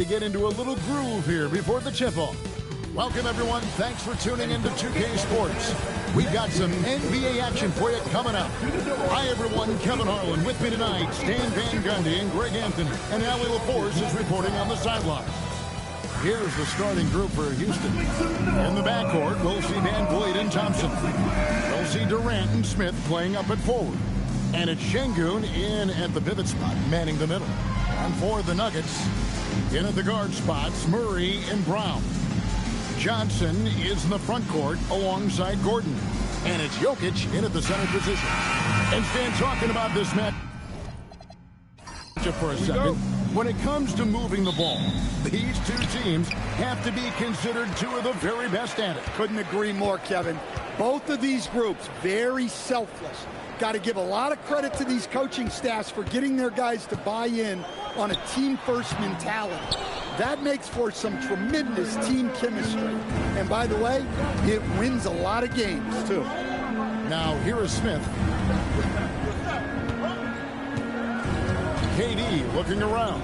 To get into a little groove here before the tip-off. Welcome, everyone. Thanks for tuning into 2K Sports. We've got some NBA action for you coming up. Hi, everyone. Kevin Harlan with me tonight. Stan Van Gundy and Greg Anthony. And Allie LaForce is reporting on the sideline. Here's the starting group for Houston. In the backcourt, we'll see Van Vliet and Thompson. We'll see Durant and Smith playing up at forward. And it's Şengün in at the pivot spot, manning the middle. And for the Nuggets, in at the guard spots, Murray and Brown. Johnson is in the front court alongside Gordon. And it's Jokic in at the center position. And Stan, talking about this match for a second. When it comes to moving the ball, these two teams have to be considered two of the very best at it. Couldn't agree more, Kevin. Both of these groups, very selfless. Got to give a lot of credit to these coaching staffs for getting their guys to buy in on a team-first mentality. That makes for some tremendous team chemistry. And by the way, it wins a lot of games, too. Now, here is Smith. KD looking around.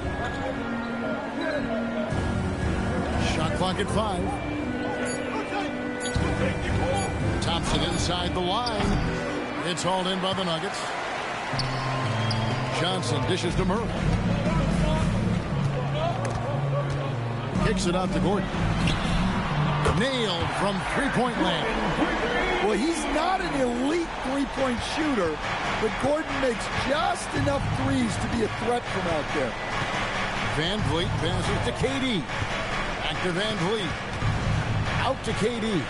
Shot clock at 5. Thompson inside the line. It's hauled in by the Nuggets. Johnson dishes to Murray. Kicks it out to Gordon. Nailed from three-point land. Well, he's not an elite three-point shooter, but Gordon makes just enough threes to be a threat from out there. Van Vliet passes to KD. Back to Van Vliet. Out to KD.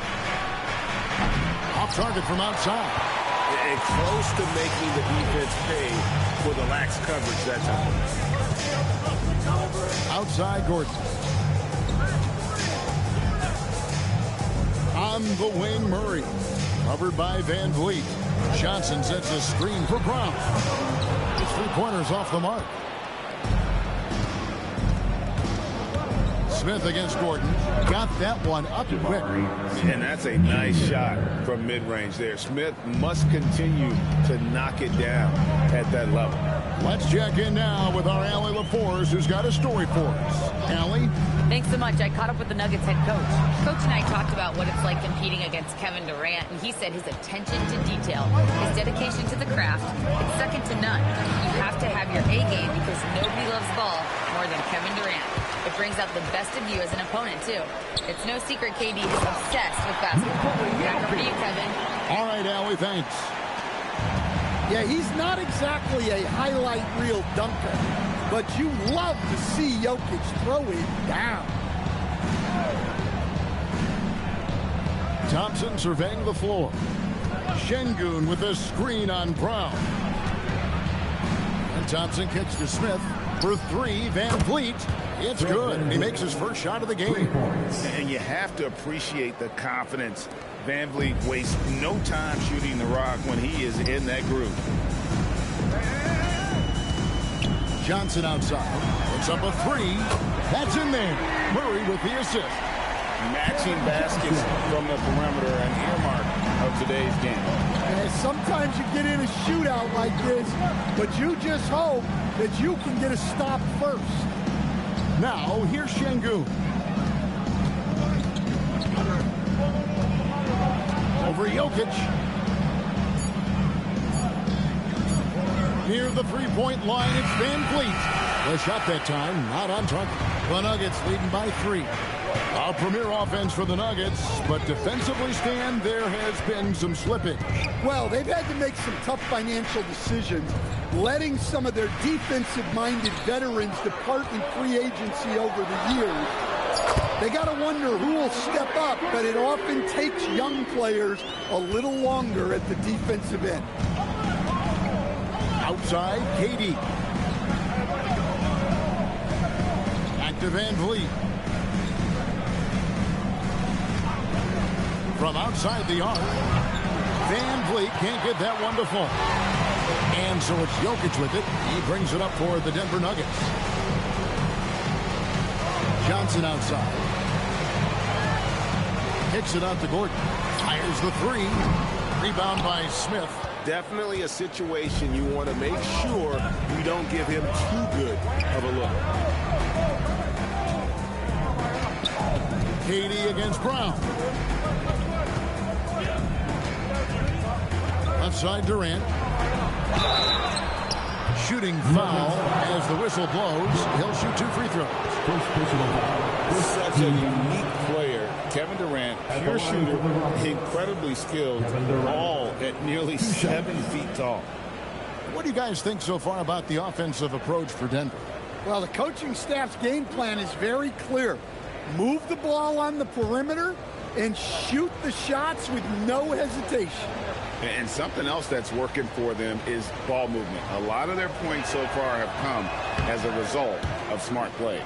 Off target from outside. And close to making the defense pay for the lax coverage that time. Outside Gordon. On the wing, Murray. Covered by Van Vliet. Johnson sets a screen for Brown. His three-pointers off the mark. Smith against Gordon. Got that one up quick. And that's a nice shot from mid-range there. Smith must continue to knock it down at that level. Let's check in now with our Allie LaForce, who's got a story for us. Allie? Thanks so much. I caught up with the Nuggets head coach. Coach and I talked about what it's like competing against Kevin Durant, and he said his attention to detail, his dedication to the craft, it's second to none. You have to have your A game because nobody loves ball more than Kevin Durant. It brings out the best of you as an opponent, too. It's no secret KD is obsessed with basketball. Back over to you, Kevin. All right, Allie, thanks. Yeah, he's not exactly a highlight reel dunker, but you love to see Jokic throw it down. Thompson surveying the floor. Şengün with a screen on Brown. And Thompson kicks to Smith for 3. Van Vliet. It's good. He makes his first shot of the game. And you have to appreciate the confidence. Van Vliet wastes no time shooting the rock when he is in that groove. Johnson outside. It's up a 3. That's in there. Murray with the assist. Matching baskets from the perimeter, an earmark of today's game. And sometimes you get in a shootout like this, but you just hope that you can get a stop first. Now, here's Şengün. Over Jokic. Near the three-point line, it's Van Vliet. The shot that time, not on target. The Nuggets leading by 3. A premier offense for the Nuggets, but defensively, Stan, there has been some slippage. Well, they've had to make some tough financial decisions, letting some of their defensive-minded veterans depart in free agency over the years. They got to wonder who will step up, but it often takes young players a little longer at the defensive end. Outside, KD. Back to Van Vliet. From outside the arc, Van Vliet can't get that one to fall. And so it's Jokic with it. He brings it up for the Denver Nuggets. Johnson outside. Kicks it out to Gordon. Fires the 3. Rebound by Smith. Definitely a situation you want to make sure you don't give him too good of a look. KD against Brown. Left side Durant. Shooting foul as the whistle blows. He'll shoot 2 free throws. Such a unique player. Kevin Durant, pure shooter, incredibly skilled, all at nearly 7 feet tall. What do you guys think so far about the offensive approach for Denver? Well, the coaching staff's game plan is very clear. Move the ball on the perimeter and shoot the shots with no hesitation. And something else that's working for them is ball movement. A lot of their points so far have come as a result of smart plays.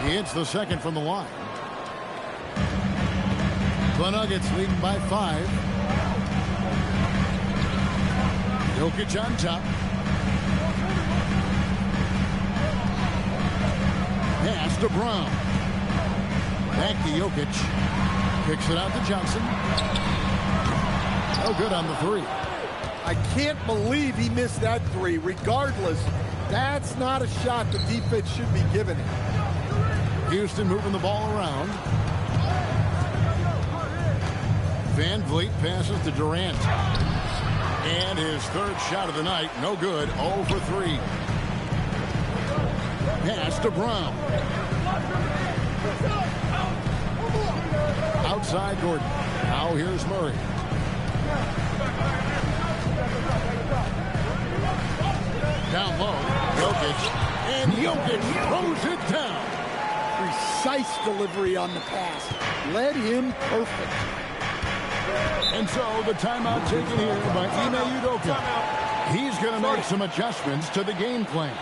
He hits the second from the line. The Nuggets leading by 5. Jokic on top. Pass to Brown. Back to Jokic. Kicks it out to Johnson. No good on the 3. I can't believe he missed that 3. Regardless, that's not a shot the defense should be giving him. Houston moving the ball around. Van Vliet passes to Durant. And his 3rd shot of the night, no good, 0 for 3. Pass to Brown. Outside Gordon. Now here's Murray. Down low, Jokic. And Jokic throws it down. Precise delivery on the pass. Led him perfect. And so the timeout taken here by Ime Udoka. He's going to make some adjustments to the game plan.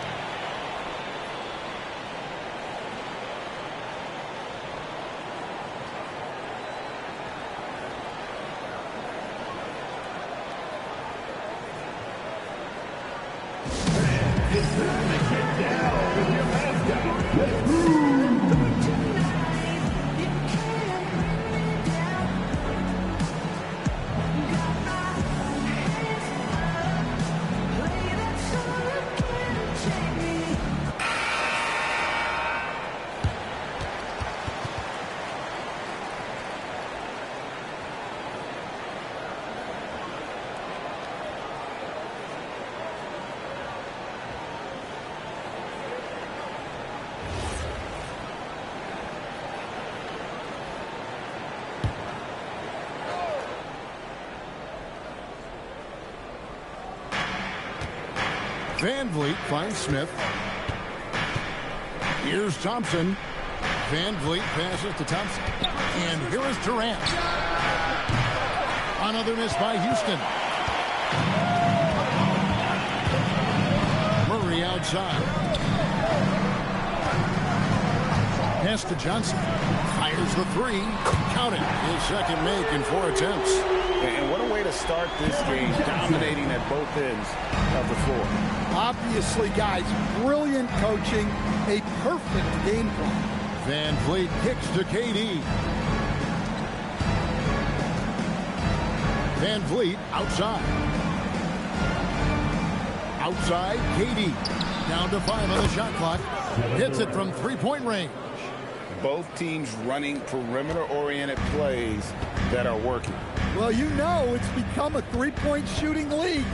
Van Vliet finds Smith. Here's Thompson. Van Vliet passes to Thompson. And here is Durant. Another miss by Houston. Murray outside. Pass to Johnson. Fires the 3. Count it. His second make in 4 attempts. And what a way to start this game, dominating at both ends of the floor. Obviously, guys, brilliant coaching, a perfect game plan. Van Vliet kicks to KD. Van Vliet outside. Outside, KD. Down to 5 on the shot clock. Hits it from 3-point range. Both teams running perimeter-oriented plays that are working. Well, you know it's become a 3-point shooting league.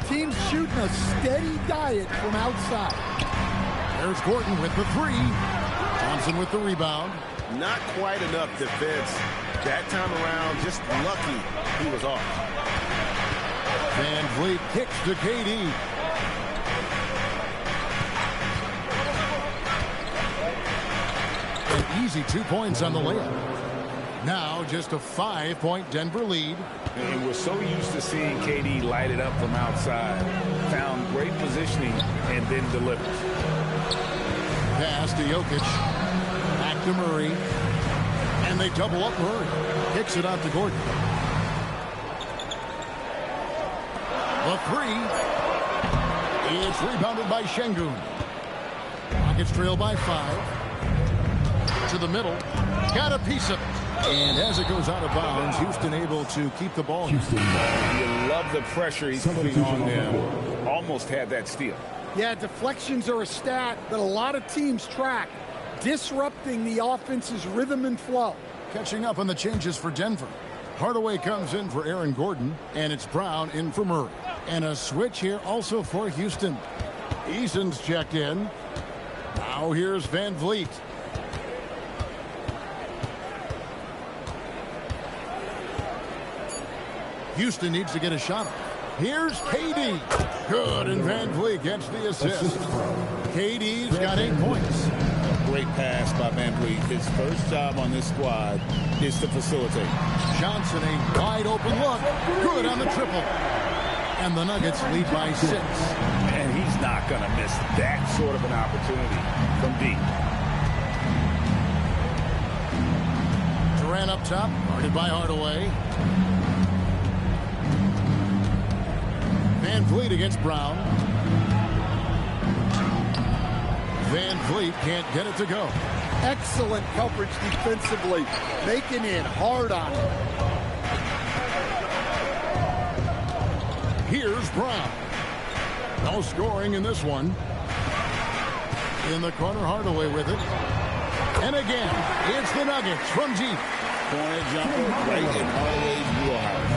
Teams shooting a steady diet from outside. There's Gordon with the 3. Thompson with the rebound. Not quite enough defense. That time around, just lucky he was off. Van Vliet kicks to KD. An easy 2 points on the layup. Now just a 5-point Denver lead. And we're so used to seeing KD light it up from outside. Found great positioning and then delivers. Pass to Jokic. Back to Murray. And they double up Murray. Kicks it out to Gordon. The 3. It's rebounded by Şengün. Rockets trail by 5. To the middle. Got a piece of it. And as it goes out of bounds, Houston able to keep the ball. You love the pressure he's putting on them. Almost had that steal. Yeah, deflections are a stat that a lot of teams track, disrupting the offense's rhythm and flow. Catching up on the changes for Denver. Hardaway comes in for Aaron Gordon, and it's Brown in for Murray. And a switch here also for Houston. Eason's checked in. Now here's Van Vliet. Houston needs to get a shot off. Here's KD. Good, and Van Vliet gets the assist. KD's got 8 points. A great pass by Van Vliet. His first job on this squad is to facilitate. Johnson, a wide open look. Good on the triple. And the Nuggets lead by 6. And he's not going to miss that sort of an opportunity from deep. Durant up top, guarded by Hardaway. Van Vliet against Brown. Van Vliet can't get it to go. Excellent coverage defensively, making it hard on him. Here's Brown. No scoring in this one. In the corner, Hardaway with it. And again, it's the Nuggets from deep. Corner jumper right in Hardaway's wheelhouse.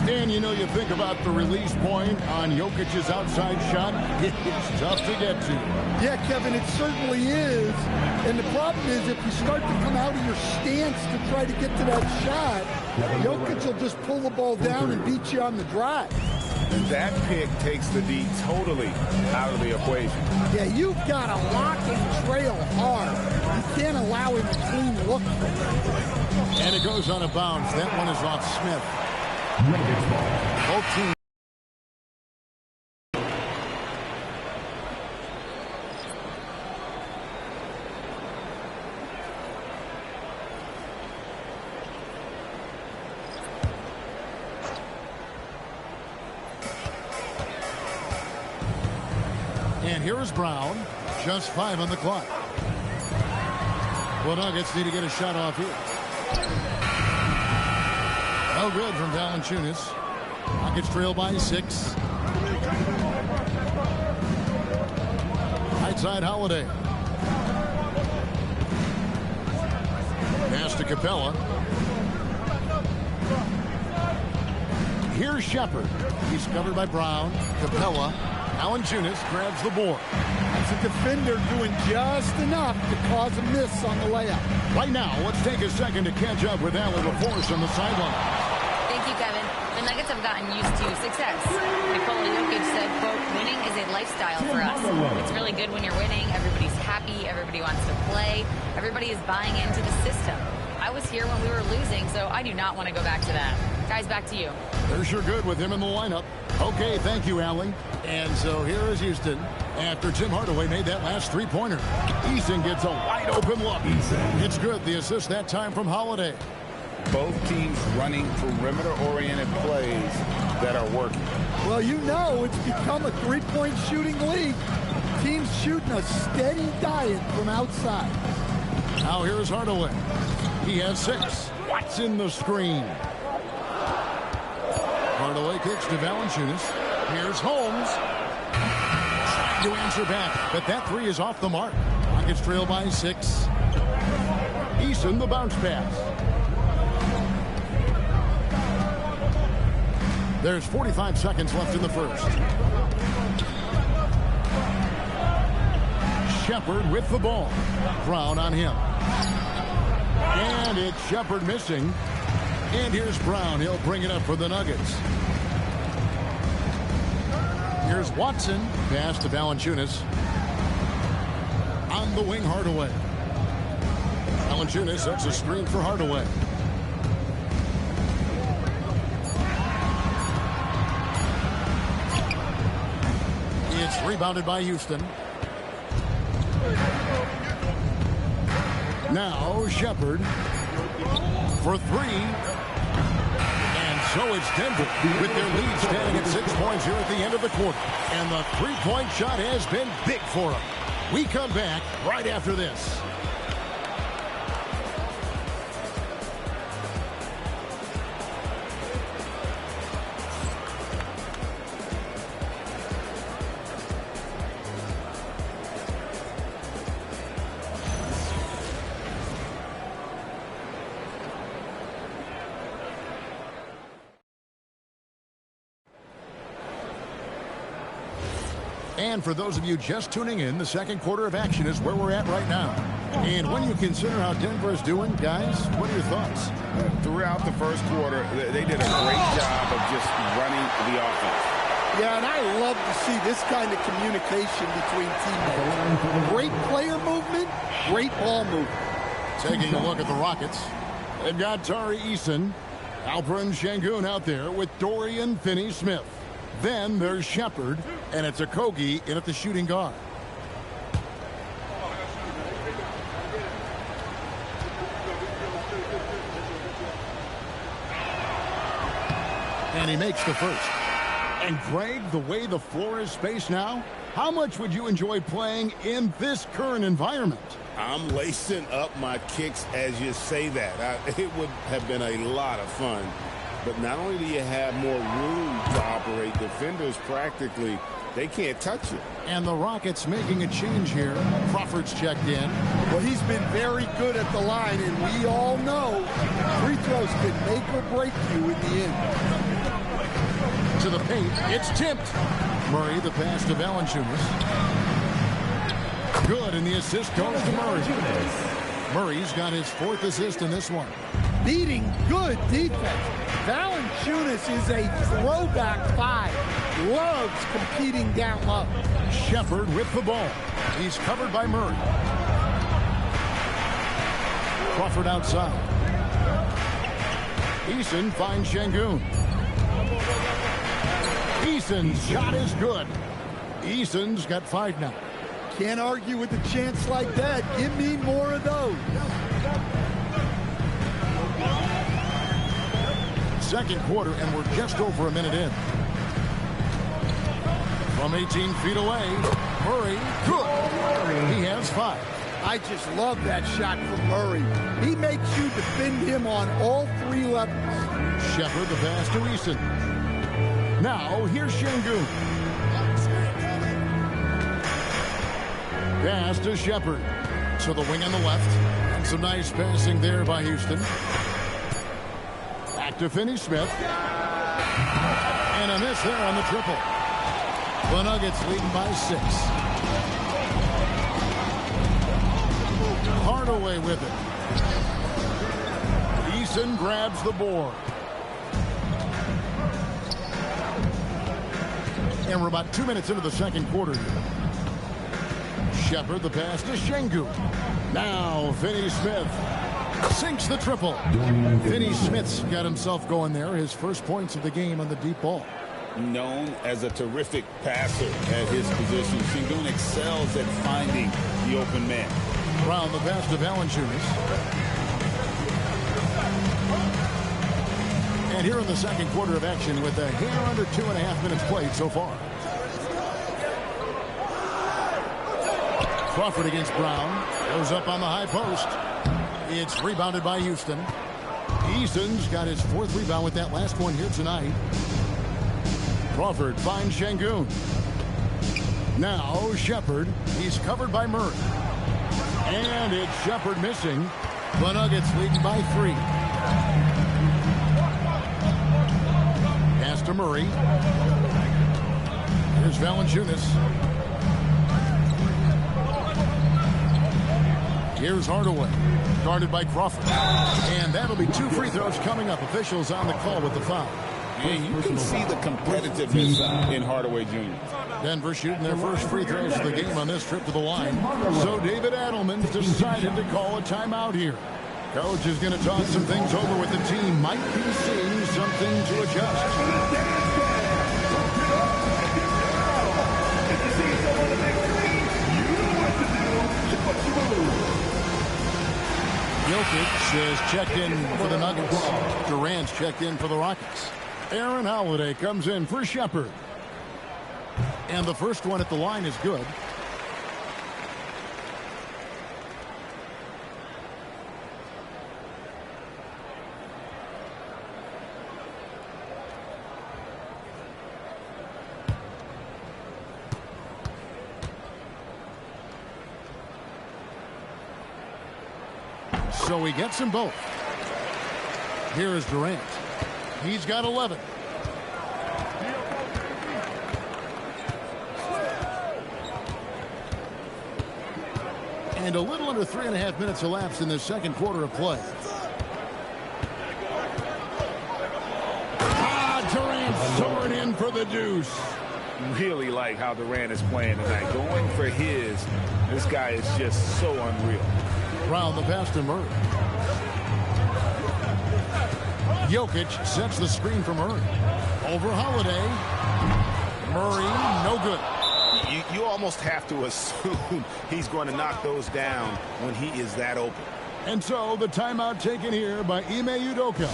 Stan, you know, you think about the release point on Jokic's outside shot. It's tough to get to. Yeah, Kevin, it certainly is. And the problem is if you start to come out of your stance to try to get to that shot, Jokic will just pull the ball down and beat you on the drive. And that pick takes the D totally out of the equation. Yeah, you've got to lock and trail hard. You can't allow him a clean look. And it goes on a bounce. That one is off Smith. Both teams. And here is Brown. Just 5 on the clock. Well, Nuggets need to get a shot off here. No good from Valanciunas. Nuggets trail by 6. Right side Holiday. Pass to Capella. Here's Shepard. He's covered by Brown. Capella. Valanciunas grabs the board. That's a defender doing just enough to cause a miss on the layup. Right now, let's take a second to catch up with Allen LaForce on the sideline. Thank you, Kevin. The Nuggets have gotten used to success. Nikola Jokic said, quote, winning is a lifestyle for us. It's really good when you're winning. Everybody's happy. Everybody wants to play. Everybody is buying into the system. I was here when we were losing, so I do not want to go back to that. Guys, back to you. They're sure good with him in the lineup. Okay, thank you, Allen. And so here is Houston after Tim Hardaway made that last three-pointer. Eason gets a wide-open look. It's good. The assist that time from Holiday. Both teams running perimeter-oriented plays that are working. Well, you know it's become a three-point shooting league. Teams shooting a steady diet from outside. Now here's Hardaway. He has 6. What's in the screen? Hardaway kicks to Valanciunas. Here's Holmes. Trying to answer back, but that 3 is off the mark. Rockets trail by 6. Eason, the bounce pass. There's 45 seconds left in the first. Shepard with the ball. Brown on him. And it's Shepard missing. And here's Brown. He'll bring it up for the Nuggets. Here's Watson. Pass to Valanciunas. On the wing, Hardaway. Valanciunas sets a screen for Hardaway. It's rebounded by Houston. Now Shepard for 3. And so it's Denver with their lead standing at 6 points here at the end of the quarter. And the three-point shot has been big for them. We come back right after this. And for those of you just tuning in, the second quarter of action is where we're at right now. And when you consider how Denver is doing, guys, what are your thoughts? Throughout the first quarter, they did a great job of just running the offense. Yeah, and I love to see this kind of communication between teammates. Great player movement, great ball movement. Taking a look at the Rockets. They've got Tari Eason, Alperen Sengun out there with Dorian Finney-Smith. Then there's Shepard, and it's Okogie in at the shooting guard. And he makes the first. And Greg, the way the floor is spaced now, how much would you enjoy playing in this current environment? I'm lacing up my kicks as you say that. It would have been a lot of fun. But not only do you have more room to operate, defenders practically, they can't touch you. And the Rockets making a change here. Crawford's checked in. Well, he's been very good at the line, and we all know free throws can make or break you in the end. To the paint, it's tipped. Murray, the pass to Valanciunas. Good, and the assist goes to Murray. Murray's got his 4th assist in this one. Beating good defense. Valanciunas is a throwback 5. Loves competing down low. Shepard with the ball. He's covered by Murray. Crawford outside. Eason finds Sengun. Eason's shot is good. Eason's got 5 now. Can't argue with a chance like that. Give me more of those. Second quarter, and we're just over a minute in. From 18 feet away, Murray, good. He has 5. I just love that shot from Murray. He makes you defend him on all 3 levels. Shepard, the pass to Eason. Now, here's Sengun. Pass to Shepard. To the wing on the left. And some nice passing there by Houston. Back to Finney-Smith. And a miss there on the triple. The Nuggets leading by 6. Hardaway with it. Eason grabs the board. And we're about 2 minutes into the second quarter here. Shepard, the pass to Sengun. Now, Finney-Smith sinks the triple. Finney-Smith's got himself going there. His first points of the game on the deep ball. Known as a terrific passer at his position, Sengun excels at finding the open man. Brown, the pass to Valanciunas. And here in the second quarter of action with a hair under 2.5 minutes played so far. Crawford against Brown. Goes up on the high post. It's rebounded by Houston. Eason's got his 4th rebound with that last one here tonight. Crawford finds Sengun. Now Shepard. He's covered by Murray. And it's Shepard missing. The Nuggets leading by 3. Pass to Murray. Here's Valanciunas. Here's Hardaway. Guarded by Crawford. And that'll be 2 free throws coming up. Officials on the call with the foul. And you can see the competitiveness in Hardaway Jr. Denver shooting their first free throws of the game on this trip to the line. So David Adelman's decided to call a timeout here. Coach is going to talk some things over with the team. Might be seeing something to adjust. Jokic is checked in for the Nuggets. Durant's checked in for the Rockets. Aaron Holiday comes in for Shepard. And the first one at the line is good. So he gets them both. Here is Durant. He's got 11. And a little under 3.5 minutes elapsed in the second quarter of play. Durant soared in for the deuce. Really like how Durant is playing tonight. Going for his. This guy is just so unreal. Brown the pass to Murray. Jokic sets the screen for Murray. Over Holiday. Murray, no good. You almost have to assume he's going to knock those down when he is that open. And so the timeout taken here by Ime Udoka.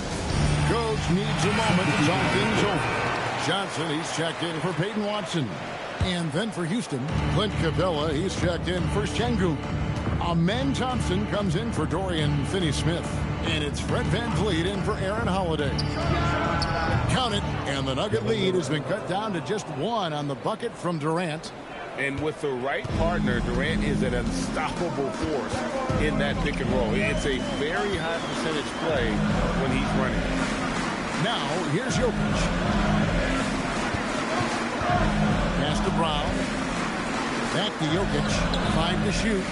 Coach needs a moment to talk things over. Johnson, he's checked in for Peyton Watson. And then for Houston, Clint Capella, he's checked in for Şengün. Amen Thompson comes in for Dorian Finney-Smith. And it's Fred VanVleet in for Aaron Holiday. Count it, and the Nugget lead has been cut down to just 1 on the bucket from Durant. And with the right partner, Durant is an unstoppable force in that pick and roll. It's a very high percentage play when he's running. Now, here's Jokic. Pass to Brown. Back to Jokic. 5 to shoot.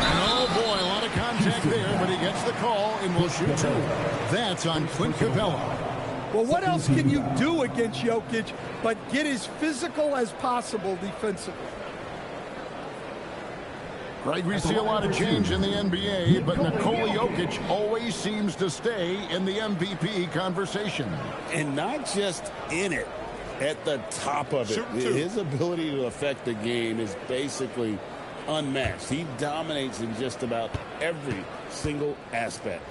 And oh boy, a lot of contact there, but he gets the call and will shoot 2. That's on Clint Capella. Well, what else can you do against Jokic but get as physical as possible defensively? Greg, we see a lot of change in the NBA, but Nikola Jokic always seems to stay in the MVP conversation. And not just in it, at the top of it. His ability to affect the game is basically unmatched. He dominates in just about every single aspect.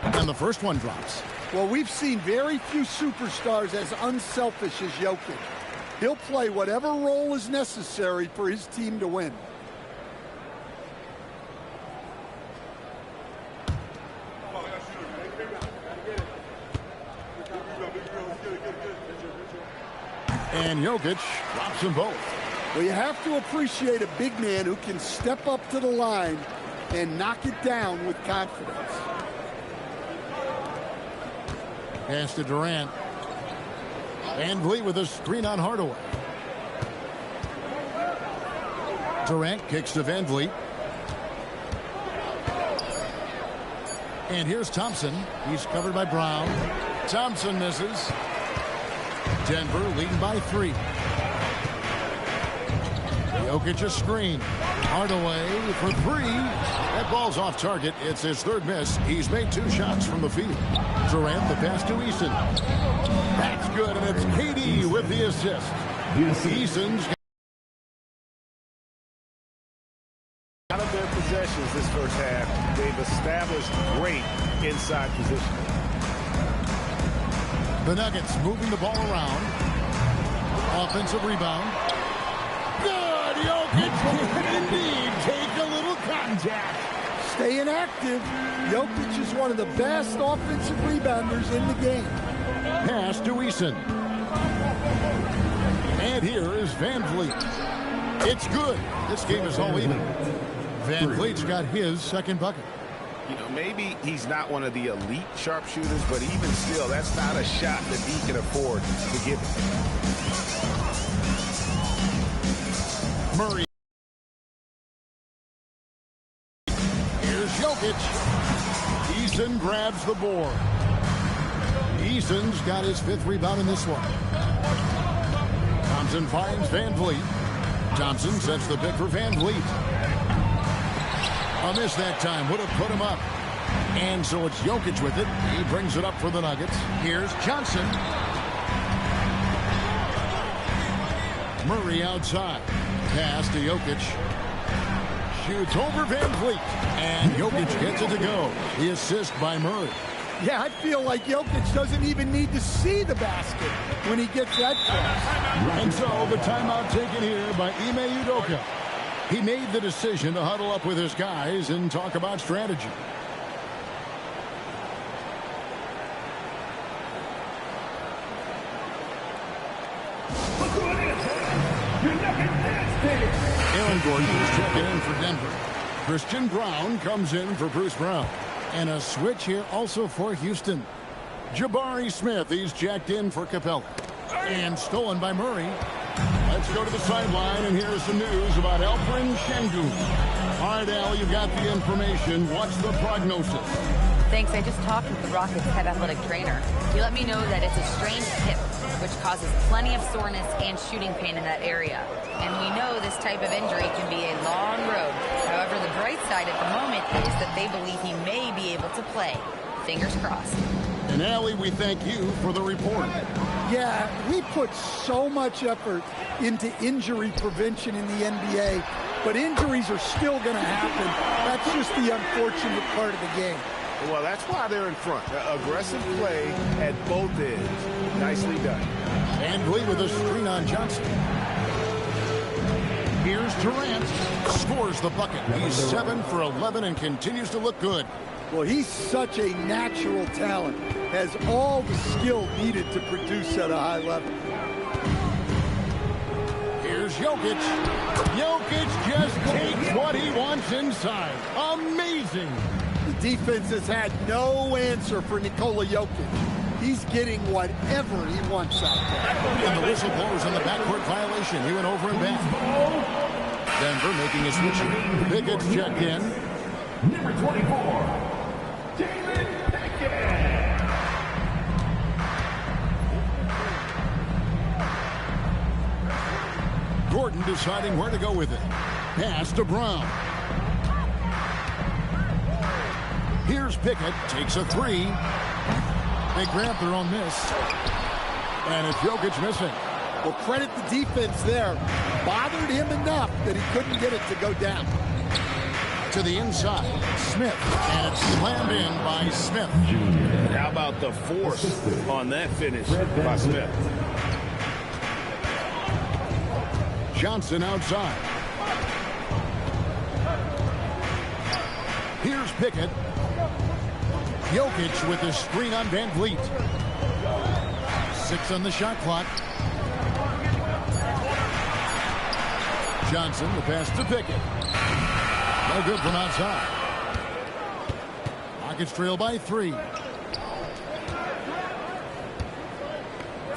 And the first one drops. Well, we've seen very few superstars as unselfish as Jokic. He'll play whatever role is necessary for his team to win. And Jokic drops them both. Well, you have to appreciate a big man who can step up to the line and knock it down with confidence. Pass to Durant. VanVleet with a screen on Hardaway. Durant kicks to VanVleet. And here's Thompson. He's covered by Brown. Thompson misses. Denver leading by 3. Jokic a screen. Hardaway for 3. That ball's off target. It's his 3rd miss. He's made 2 shots from the field. Durant the pass to Eason. That's good, and it's KD with the assist. Eason's Out of their possessions this first half, they've established great inside position. The Nuggets moving the ball around. Offensive rebound. Good! Jokic can indeed take a little contact. Staying active. Jokic is one of the best offensive rebounders in the game. Pass to Eason. And here is VanVleet. It's good. This game is all even. VanVleet's got his 2nd bucket. You know, maybe he's not one of the elite sharpshooters, but even still, that's not a shot that he can afford to give it. Murray. Here's Jokic. Eason grabs the board. Eason's got his 5th rebound in this one. Thompson finds VanVleet. Thompson sets the pick for VanVleet. A miss that time would have put him up. And so it's Jokic with it. He brings it up for the Nuggets. Here's Johnson. Murray outside. Pass to Jokic. Shoots over VanVleet. And Jokic gets it to go. The assist by Murray. Yeah, I feel like Jokic doesn't even need to see the basket when he gets that pass. And so the timeout taken here by Ime Udoka. He made the decision to huddle up with his guys and talk about strategy. Aaron Gordon is checking in for Denver. Christian Brown comes in for Bruce Brown. And a switch here also for Houston. Jabari Smith, he's checked in for Capella. And stolen by Murray. Let's go to the sideline, and here's some news about Alperen Şengün. All right, Al, you've got the information. What's the prognosis? Thanks. I just talked with the Rockets' head athletic trainer. He let me know that it's a strained hip, which causes plenty of soreness and shooting pain in that area. And we know this type of injury can be a long road. However, the bright side at the moment is that they believe he may be able to play. Fingers crossed. And Allie, we thank you for the report. Yeah, we put so much effort into injury prevention in the NBA, but injuries are still going to happen. That's just the unfortunate part of the game. Well, that's why they're in front. Aggressive play at both ends. Nicely done. And Lee with a screen on Johnson. Here's Durant. Scores the bucket. He's 7 for 11 and continues to look good. Well, he's such a natural talent. Has all the skill needed to produce at a high level. Here's Jokic. Jokic just takes what he wants inside. Amazing. The defense has had no answer for Nikola Jokic. He's getting whatever he wants out there. And the whistle blows on the backcourt violation. He went over and back. Denver making a switch. Pickett's checked in. Number 24, David Pickett. Gordon deciding where to go with it. Pass to Brown. Here's Pickett. Takes a three. They grab their own miss. And it's Jokic missing. Well, credit the defense there. Bothered him enough that he couldn't get it to go down. To the inside. Smith. And it's slammed in by Smith. How about the force on that finish by Smith? Johnson outside. Here's Pickett. Jokic with the screen on Van Vliet. 6 on the shot clock. Johnson, the pass to Pickett. No good from outside. Rockets trail by 3.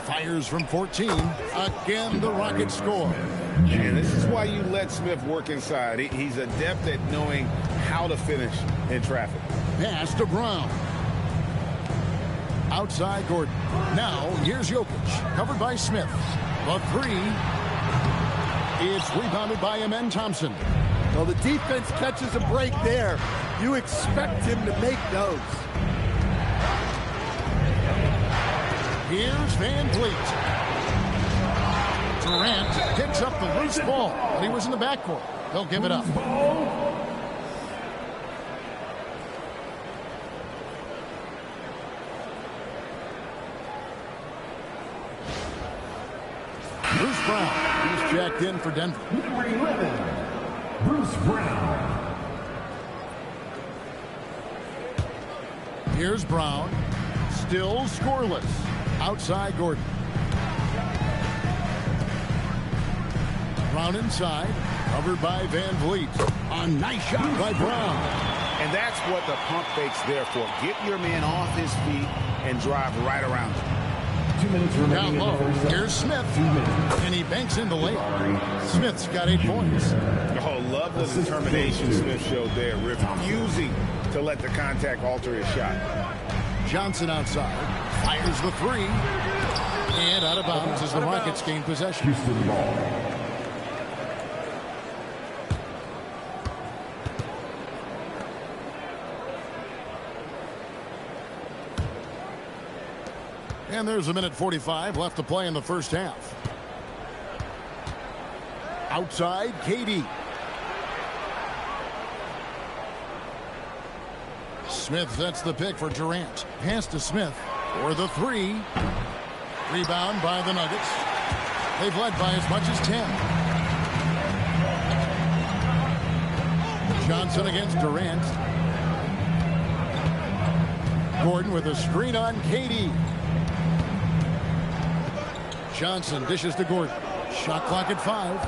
Fires from 14. Again, the Rockets score. And this is why you let Smith work inside. He's adept at knowing how to finish in traffic. Pass to Brown. Outside Gordon. Now, here's Jokic. Covered by Smith. The three. It's rebounded by Amen Thompson. Well, the defense catches a break there. You expect him to make those. Here's Van Vliet. Durant picks up the loose ball, but he was in the backcourt. They'll give it up. Bruce Brown, he's checked in for Denver. Number 11, Bruce Brown. Here's Brown, still scoreless. Outside Gordon. Brown inside, covered by Van Vliet. A nice shot by Brown. And that's what the pump fake's there for. Get your man off his feet and drive right around him. 2 minutes remaining. Down low, here's Smith. 2 minutes. And he banks in the layup. Smith's got 8 points. Oh, love the determination Smith showed there, refusing to let the contact alter his shot. Johnson outside, fires the three, and out of bounds as the Rockets gain possession. Houston ball. And there's 1:45 left to play in the first half. Outside, KD. Smith sets the pick for Durant. Pass to Smith for the three. Rebound by the Nuggets. They've led by as much as 10. Johnson against Durant. Gordon with a screen on KD. Johnson dishes to Gordon. Shot clock at 5.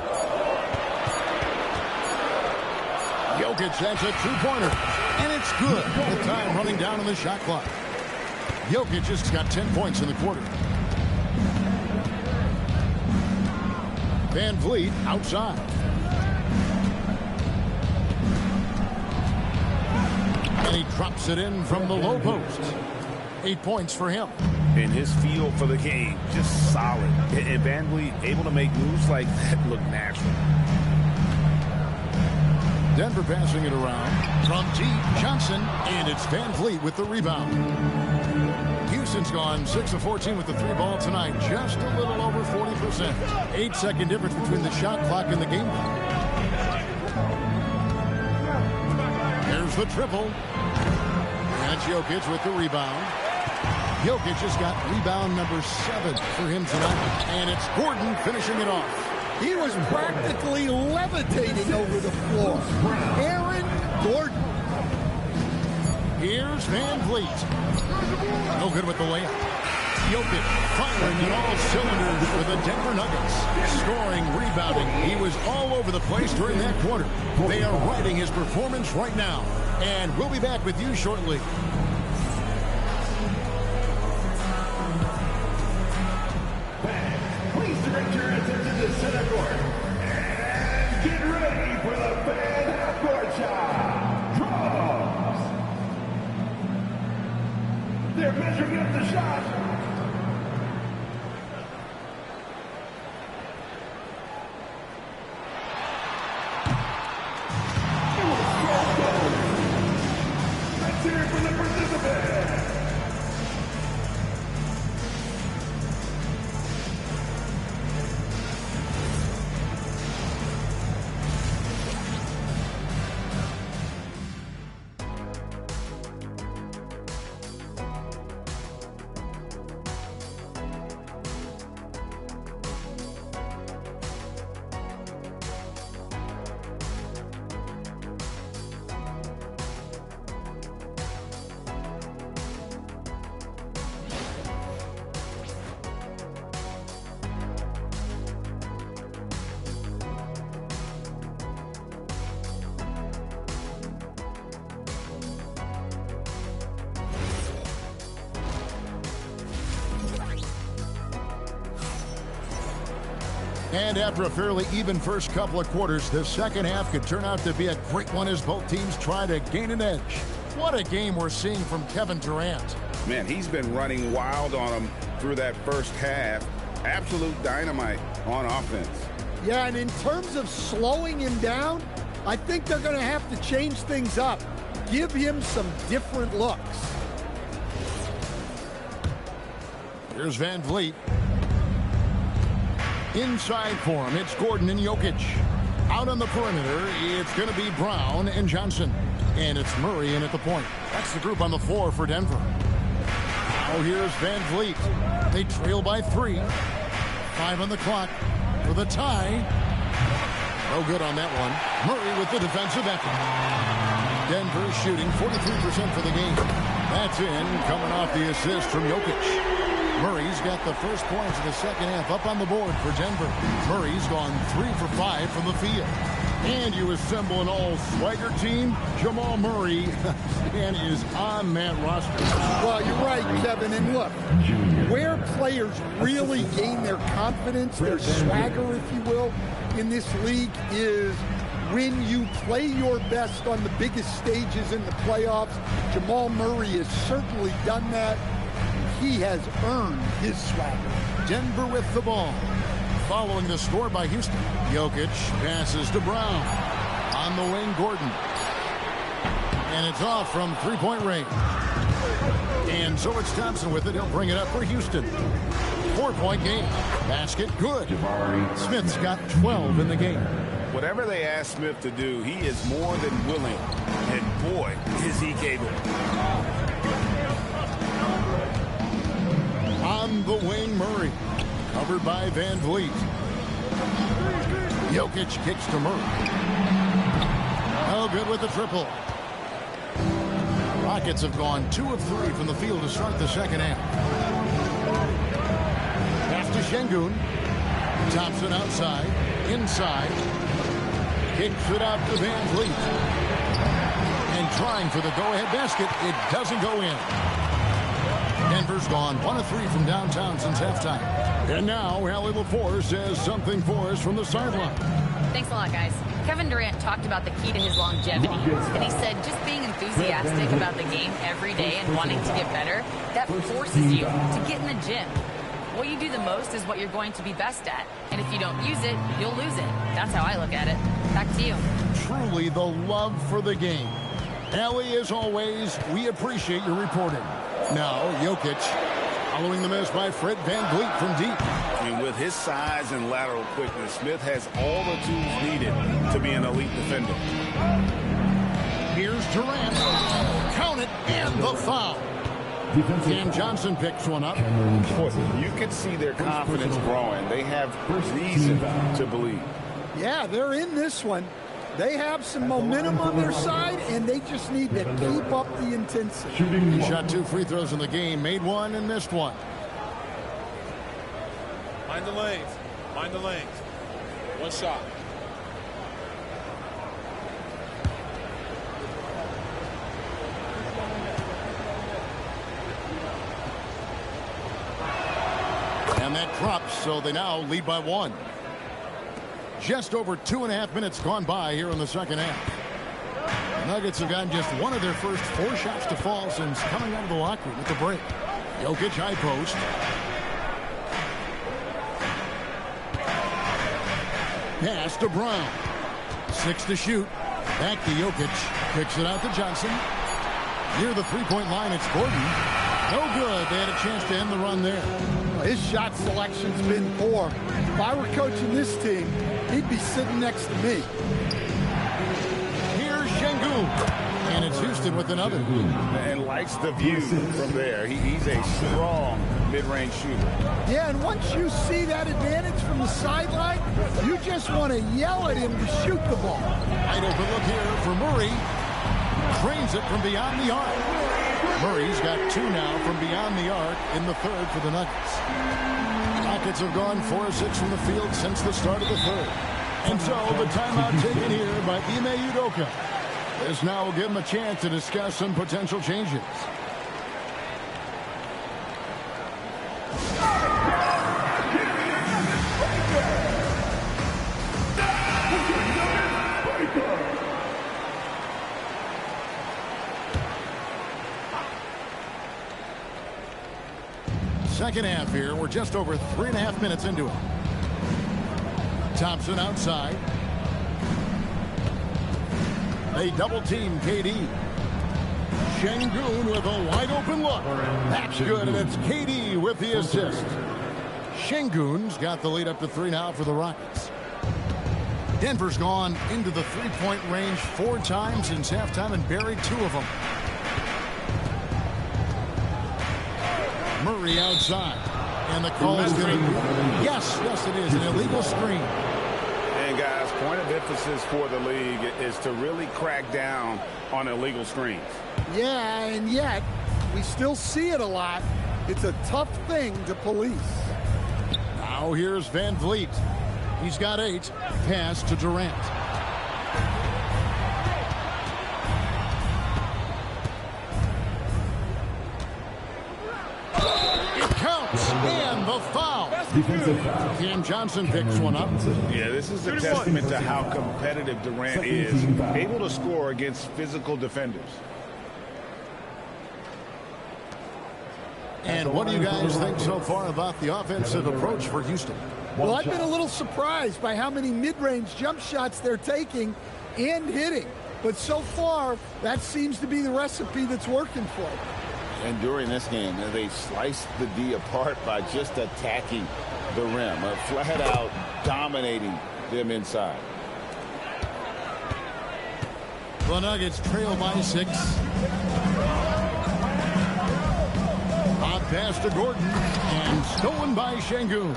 Jokic has a two-pointer. And it's good. The time running down on the shot clock. Jokic just got 10 points in the quarter. Van Vliet outside. And he drops it in from the low post. 8 points for him. And his feel for the game, just solid. And Van Vliet able to make moves like that look natural. Denver passing it around from deep. Johnson, and it's Van Vliet with the rebound. Houston's gone 6 of 14 with the 3-ball tonight, just a little over 40%. 8-second difference between the shot clock and the game clock. There's the triple. That's Jokic with the rebound. Jokic has got rebound number 7 for him tonight. And it's Gordon finishing it off. He was practically levitating over the floor. Aaron Gordon. Here's Van Vliet. No good with the layup. Jokic firing on all cylinders for the Denver Nuggets. Scoring, rebounding. He was all over the place during that quarter. They are riding his performance right now. And we'll be back with you shortly. Please direct your attention to center court. And get ready for the fan half-court shot. Draws. They're measuring up the shot. It was so close. Let's hear it for the participants. And after a fairly even first couple of quarters, the second half could turn out to be a great one as both teams try to gain an edge. What a game we're seeing from Kevin Durant. Man, he's been running wild on him through that first half. Absolute dynamite on offense. Yeah, and in terms of slowing him down, I think they're going to have to change things up. Give him some different looks. Here's Van Vliet. Inside for him, it's Gordon and Jokic. Out on the perimeter, it's going to be Brown and Johnson. And it's Murray in at the point. That's the group on the floor for Denver. Now here's Van Vliet. They trail by 3. 5 on the clock for the tie. No good on that one. Murray with the defensive effort. Denver shooting 43% for the game. That's in, coming off the assist from Jokic. Murray's got the first points of the second half up on the board for Denver. Murray's gone 3 for 5 from the field. And you assemble an all-swagger team. Jamal Murray and is on that roster. Well, you're right, Kevin. And look, where players really gain their confidence, their swagger, if you will, in this league is when you play your best on the biggest stages in the playoffs. Jamal Murray has certainly done that. He has earned his swagger. Denver with the ball. Following the score by Houston. Jokic passes to Brown. On the wing, Gordon. And it's off from three-point range. And so it's Thompson with it. He'll bring it up for Houston. 4-point game. Basket good. Smith's got 12 in the game. Whatever they ask Smith to do, he is more than willing. And boy, is he capable. On the wing, Murray. Covered by Van Vliet. Jokic kicks to Murray. Oh, good with the triple. Rockets have gone 2 of 3 from the field to start the second half. Pass to Şengün. Thompson outside. Inside. Kicks it out to Van Vliet. And trying for the go-ahead basket. It doesn't go in. Denver's gone 1 of 3 from downtown since halftime. And now, Allie LaForce says something for us from the sideline. Thanks a lot, guys. Kevin Durant talked about the key to his longevity. And he said just being enthusiastic about the game every day and wanting to get better, that forces you to get in the gym. What you do the most is what you're going to be best at. And if you don't use it, you'll lose it. That's how I look at it. Back to you. Truly the love for the game. Allie, as always, we appreciate your reporting. Now, Jokic, following the miss by Fred VanVleet from deep. And with his size and lateral quickness, Smith has all the tools needed to be an elite defender. Here's Durant. Count it, and the foul. Cam Johnson picks one up. You can see their confidence growing. They have reason to believe. Yeah, they're in this one. They have some momentum on their side, and they just need to keep up the intensity. He shot 2 free throws in the game, made 1 and missed 1. Mind the lanes. Mind the lanes. One shot. And that drops, so they now lead by 1. Just over 2.5 minutes gone by here in the second half. The Nuggets have gotten just 1 of their first 4 shots to fall since coming out of the locker room at the break. Jokic high post. Pass to Brown. 6 to shoot. Back to Jokic. Kicks it out to Johnson. Near the three-point line, it's Gordon. No good. They had a chance to end the run there. His shot selection's been poor. If I were coaching this team, he'd be sitting next to me. Here's Şengün. And it's Houston with another. And likes the view from there. He's a strong mid-range shooter. Yeah, and once you see that advantage from the sideline, you just want to yell at him to shoot the ball. Wide open look here for Murray. Drains it from beyond the arc. Murray's got 2 now from beyond the arc in the third for the Nuggets. Rockets have gone 4 of 6 from the field since the start of the third. And so the timeout taken here by Ime Udoka. This now will give him a chance to discuss some potential changes. Second half here. We're just over 3.5 minutes into it. Thompson outside. They double team KD. Şengün with a wide open look. That's good, and it's KD with the assist. Şengün's got the lead up to 3 now for the Rockets. Denver's gone into the three-point range 4 times since halftime and buried 2 of them. Murray outside. And the call is going to be, yes, it is, an illegal screen. And guys, point of emphasis for the league is to really crack down on illegal screens. Yeah, and yet, we still see it a lot. It's a tough thing to police. Now here's VanVleet. He's got 8. Pass to Durant. And the foul. Cam Johnson picks one up. Yeah, this is a testament to how competitive Durant is, able to score against physical defenders. And what do you guys think so far about the offensive approach for Houston? Well, I've been a little surprised by how many mid-range jump shots they're taking and hitting. But so far, that seems to be the recipe that's working for them. And during this game, they sliced the D apart by just attacking the rim, flat out dominating them inside. The Nuggets trail by 6. Hot pass to Gordon and stolen by Şengün.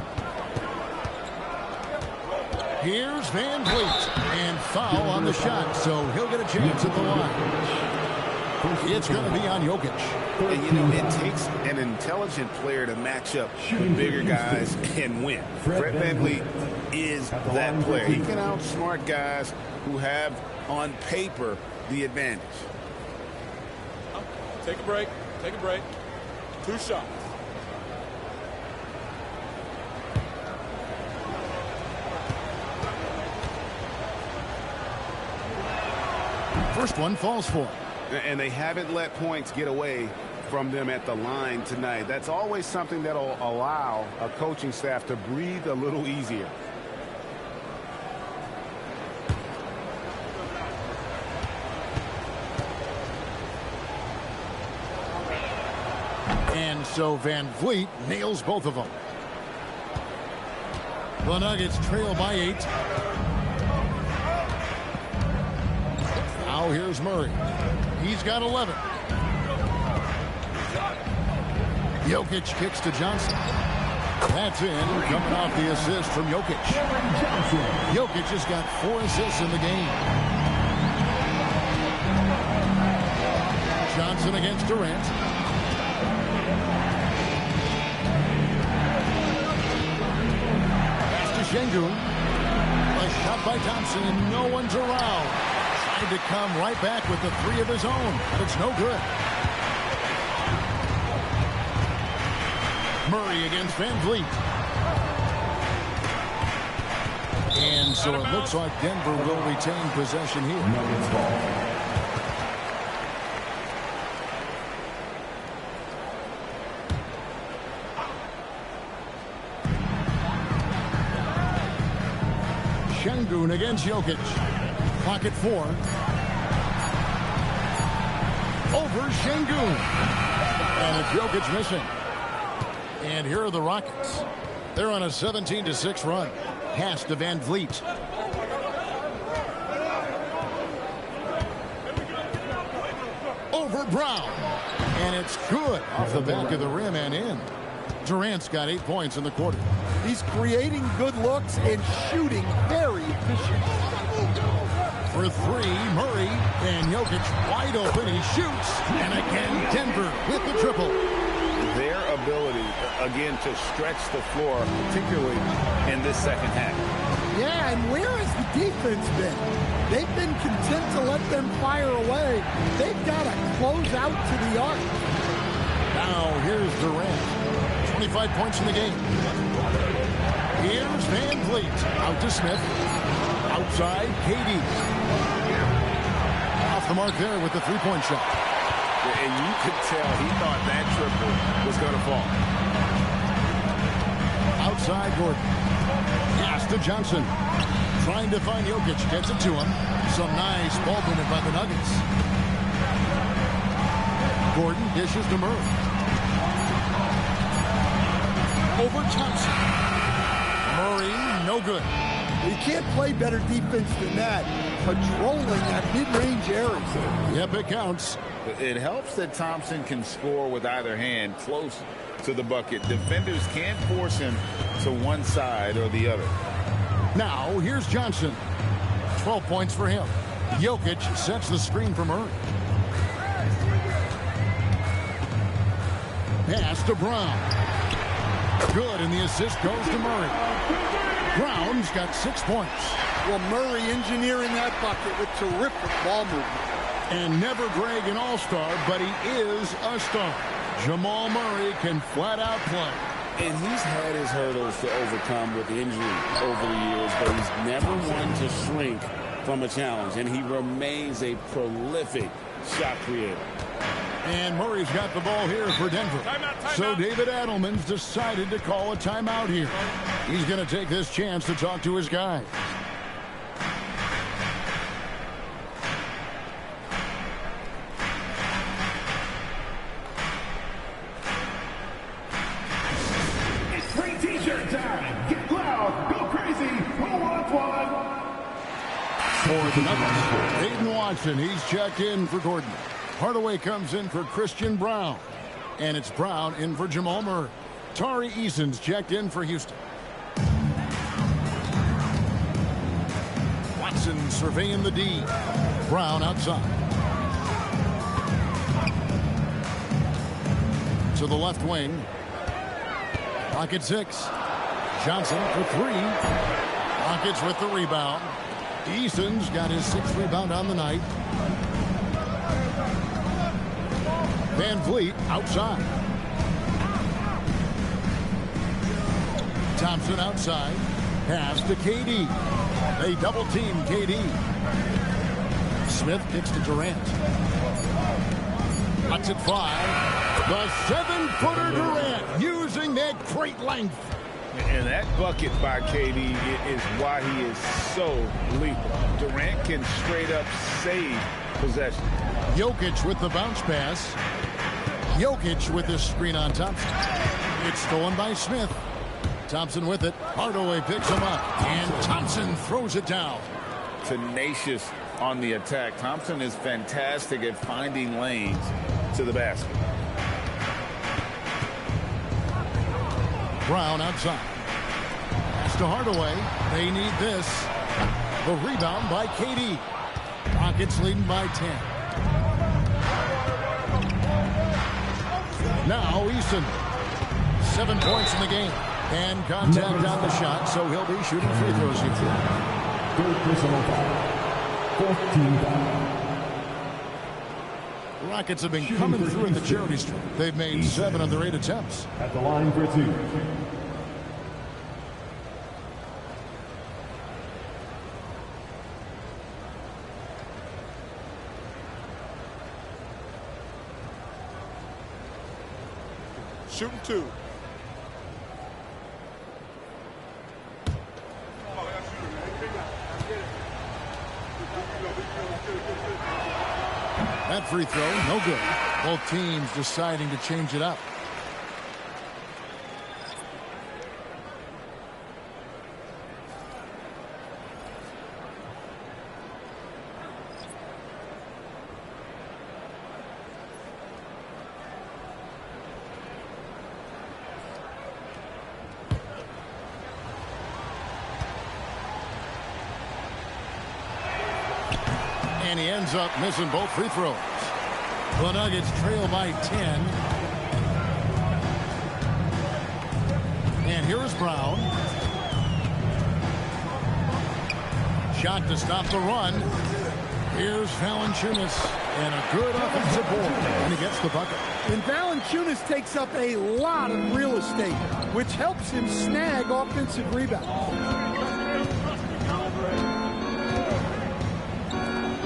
Here's VanVleet and foul on the shot, so he'll get a chance at the line. It's going to be on Jokic. And, you know, it takes an intelligent player to match up with bigger guys and win. Fred VanVleet is that player. He can outsmart guys who have, on paper, the advantage. Take a break. Take a break. 2 shots. First one falls for. And they haven't let points get away from them at the line tonight. That's always something that'll allow a coaching staff to breathe a little easier. And so Van Vliet nails both of them. The Nuggets trail by 8. Now here's Murray. He's got 11. Jokic kicks to Johnson. That's in, coming off the assist from Jokic. Jokic has got 4 assists in the game. Johnson against Durant. Pass to Şengün. A shot by Thompson, and no one's around. Tried to come right back with the 3 of his own, but it's no good. Murray against Van Vliet. And so it looks like Denver will retain possession here. Şengün against Jokic. Clock at 4. Over Şengün. And it's Jokic missing. And here are the Rockets. They're on a 17-6 run. Pass to Van Vliet. Over Brown. And it's good off the back of the rim and in. Durant's got 8 points in the quarter. He's creating good looks and shooting very efficient. For 3, Murray, and Jokic wide open. He shoots. And again, Denver with the triple. Their ability, again, to stretch the floor, particularly in this second half. Yeah, and where has the defense been? They've been content to let them fire away. They've got to close out to the arc. Now here's Durant. 25 points in the game. Here's Van Vliet. Out to Smith. Outside, KD. Off the mark there with the 3-point shot. And you could tell he thought that triple was going to fall. Outside Gordon. Pass to Johnson. Trying to find Jokic. Gets it to him. Some nice ball movement by the Nuggets. Gordon dishes to Murray. Over Thompson. Murray, no good. You can't play better defense than that. Patrolling that mid-range area. Yep, it counts. It helps that Thompson can score with either hand close to the bucket. Defenders can't force him to one side or the other. Now, here's Johnson. 12 points for him. Jokic sets the screen for Murray. Pass to Brown. Good, and the assist goes to Murray. Brown's got 6 points. Well, Murray engineering that bucket with terrific ball movement. And never Greg an all-star, but he is a star. Jamal Murray can flat out play. And he's had his hurdles to overcome with injury over the years, but he's never one to shrink from a challenge. And he remains a prolific shot creator. And Murray's got the ball here for Denver. Timeout. So David Adelman's decided to call a timeout here. He's going to take this chance to talk to his guys. Aiden Watson, he's checked in for Gordon. Hardaway comes in for Christian Brown. And it's Brown in for Jamal Murray. Tari Eason's checked in for Houston. Watson surveying the D. Brown outside. To the left wing. Rockets 6. Johnson for 3. Rockets with the rebound. Eason's got his 6th rebound on the night. Van Vliet outside. Thompson outside. Pass to KD. They double team KD. Smith kicks to Durant. Cuts it 5. The 7-footer Durant using that great length. And that bucket by KD is why he is so lethal. Durant can straight up save possession. Jokic with the bounce pass. Jokic with this screen on Thompson. It's stolen by Smith. Thompson with it. Hardaway picks him up. And Thompson throws it down. Tenacious on the attack. Thompson is fantastic at finding lanes to the basket. Brown outside. Pass to Hardaway. They need this. The rebound by KD. Rockets leading by 10. Now Easton. 7 points in the game. And contact on the shot, so he'll be shooting free throws here. Third personal foul. 14 foul. Rockets have been coming through at the charity stripe. They've made 7 of their 8 attempts. At the line for 2. Shooting 2. That free throw, no good. Both teams deciding to change it up. And he ends up missing both free throws. The Nuggets trail by 10. And here's Brown. Shot to stop the run. Here's Valanciunas. And a good offensive board. And he gets the bucket. And Valanciunas takes up a lot of real estate, which helps him snag offensive rebounds.